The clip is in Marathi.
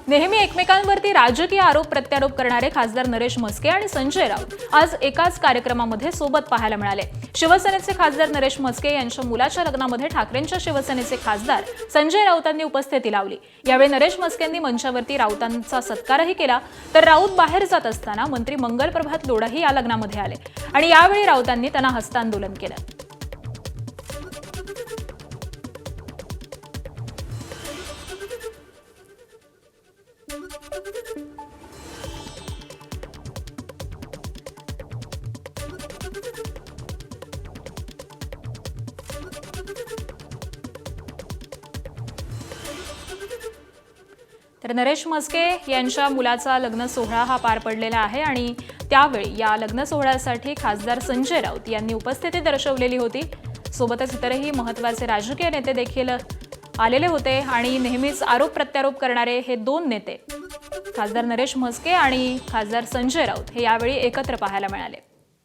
नेहमी एकमेकांवरती राजकीय आरोप प्रत्यारोप करणारे खासदार नरेश म्हस्के आणि संजय राऊत आज एकाच कार्यक्रमामध्ये सोबत पाहायला मिळाले। शिवसेनेचे खासदार नरेश म्हस्के यांच्या मुलाच्या लग्नामध्ये ठाकरेंच्या शिवसेनेचे खासदार संजय राऊतांनी उपस्थिती लावली। यावेळी नरेश म्हस्केंनी मंचावरती राऊतांचा सत्कारही केला, तर राऊत बाहेर जात असताना मंत्री मंगल प्रभात लोढाही या लग्नामध्ये आले आणि यावेळी राऊतांनी त्यांना हस्तांदोलन केलं। तर नरेश म्हस्के यांच्या मुलाचा लग्न सोहळा हा पार पडलेला आहे आणि त्यावेळी या लग्न सोहळ्यासाठी खासदार संजय राऊत यांनी उपस्थिती दर्शवलेली होती। सोबतच इतरही महत्त्वाचे राजकीय नेते देखील आलेले होते आणि नेहमीच आरोप प्रत्यारोप करणारे हे दोन नेते खासदार नरेश म्हस्के आणि खासदार संजय राऊत हे यावेळी एकत्र पाहायला मिळाले।